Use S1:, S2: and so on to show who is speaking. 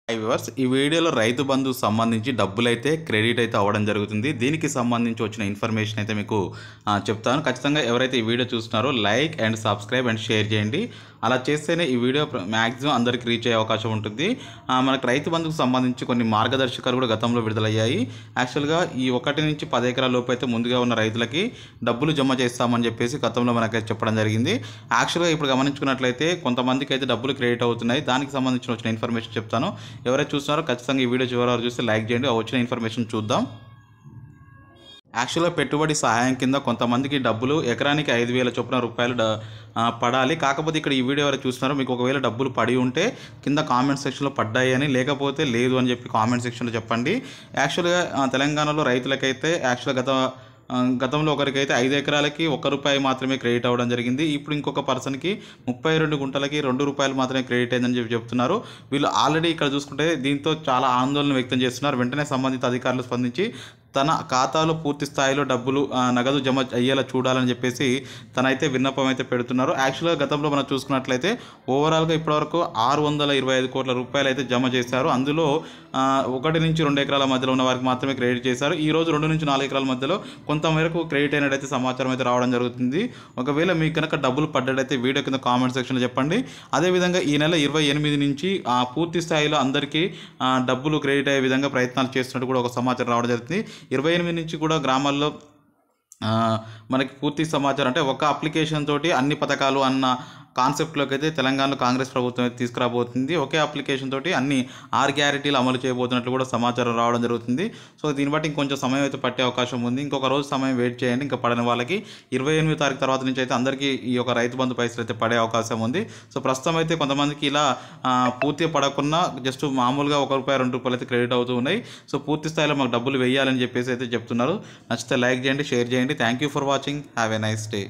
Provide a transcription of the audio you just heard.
S1: Hi viewers, ఈ వీడియోలో రైతు బంధు సంబంధించి డబ్బులైతే క్రెడిట్ అయితే అవ్వడం జరుగుతుంది. దీనికి సంబంధించి వచ్చిన ఇన్ఫర్మేషన్ అయితే మీకు చెప్తాను. ఖచ్చితంగా ఎవరైతే ఈ వీడియో చూస్తున్నారో like and subscribe and share చేయండి. అలా చేస్తేనే ఈ వీడియో మ్యాక్సిమం అందరికి రీచ్ అయ్యే అవకాశం ఉంటుంది. మనకు రైతు బంధుకు సంబంధించి కొన్ని మార్గదర్శకాలు కూడా గతంలో విడుదలయ్యాయి. యాక్చువల్గా ఈ 1 నుంచి 10 ఎకరాల లోపు అయితే ముందుగా ఉన్న రైతులకి డబ్బులు జమ చేస్తామని చెప్పేసి గతంలో మనకైతే చెప్పడం జరిగింది. యాక్చువల్గా ఇప్పుడు గమనించుకున్నట్లయితే కొంతమందికి అయితే డబ్బులు క్రెడిట్ అవుతున్నాయి. దానికి సంబంధించిన వచ్చిన ఇన్ఫర్మేషన్ చెప్తాను. ఎవరైతే చూస్తున్నారో ఖచ్చితంగా ఈ వీడియో చివరి వరకు చూస్తే లైక్ చేయండి. వచ్చిన ఇన్ఫర్మేషన్ చూద్దాం. యాక్చువల్గా పెట్టుబడి సహాయం కింద కొంతమందికి డబ్బులు ఎకరానికి 5,000 చొప్పున రూపాయలు పడాలి. కాకపోతే ఇక్కడ ఈ వీడియో ఎవరైతే చూస్తున్నారో మీకు ఒకవేళ డబ్బులు పడి ఉంటే కింద కామెంట్ సెక్షన్లో పడ్డాయి అని, లేకపోతే లేదు అని చెప్పి కామెంట్ సెక్షన్లో చెప్పండి. యాక్చువల్గా తెలంగాణలో రైతులకైతే గతంలో ఒకరికైతే 5 ఎకరాలకి ₹1 మాత్రమే క్రెడిట్ అవ్వడం జరిగింది. ఇప్పుడు ఇంకొక పర్సన్కి 32 గుంటలకి ₹2 మాత్రమే క్రెడిట్ అయిందని చెప్పి చెప్తున్నారు. వీళ్ళు ఆల్రెడీ ఇక్కడ చూసుకుంటే దీంతో చాలా ఆందోళన వ్యక్తం చేస్తున్నారు. వెంటనే సంబంధిత అధికారులు స్పందించి తన ఖాతాలో పూర్తి స్థాయిలో డబ్బులు నగదు జమ అయ్యేలా చూడాలని చెప్పేసి తనైతే విన్నపం అయితే పెడుతున్నారు. యాక్చువల్గా గతంలో మనం చూసుకున్నట్లయితే ఓవరాల్గా ఇప్పటివరకు ₹625 కోట్ల అయితే జమ చేశారు. అందులో 1 నుంచి 2 ఎకరాల మధ్యలో ఉన్న వారికి మాత్రమే క్రెడిట్ చేశారు. ఈ రోజు 2 నుంచి 4 ఎకరాల మధ్యలో కొంతమేరకు క్రెడిట్ అయినట్టయితే సమాచారం అయితే రావడం జరుగుతుంది. ఒకవేళ మీకు కనుక డబ్బులు పడ్డట్టయితే వీడియో కింద కామెంట్ సెక్షన్లో చెప్పండి. అదేవిధంగా ఈ నెల 28 నుంచి పూర్తి స్థాయిలో అందరికీ డబ్బులు క్రెడిట్ అయ్యే విధంగా ప్రయత్నాలు చేస్తున్నట్టు కూడా ఒక సమాచారం రావడం జరుగుతుంది. 28 నుంచి కూడా గ్రామాల్లో మనకి పూర్తి సమాచారం అంటే ఒక అప్లికేషన్ తోటి అన్ని పథకాలు అన్న కాన్సెప్ట్లోకి అయితే తెలంగాణలో కాంగ్రెస్ ప్రభుత్వం అయితే తీసుకురాబోతుంది. ఒకే అప్లికేషన్ తోటి అన్ని 6 గ్యారెంటీలు అమలు చేయబోతున్నట్లు కూడా సమాచారం రావడం జరుగుతుంది. సో దీన్ని బట్టి ఇంకొంచెం సమయం అయితే పట్టే అవకాశం ఉంది. ఇంకొక రోజు సమయం వెయిట్ చేయండి. ఇంకా పడిన వాళ్ళకి 28వ తారీఖు తర్వాత నుంచి అయితే అందరికీ ఈ యొక్క రైతు బంధు పైసలు అయితే పడే అవకాశం ఉంది. సో ప్రస్తుతం అయితే కొంతమందికి ఇలా పూర్తిగా పడకుండా జస్ట్ మామూలుగా ₹1, ₹2 అయితే క్రెడిట్ అవుతూ ఉన్నాయి. సో పూర్తి స్థాయిలో మాకు డబ్బులు వేయాలని చెప్పేసి అయితే చెప్తున్నారు. నచ్చితే లైక్ చేయండి, షేర్ చేయండి. Thank you for watching. Have a nice day.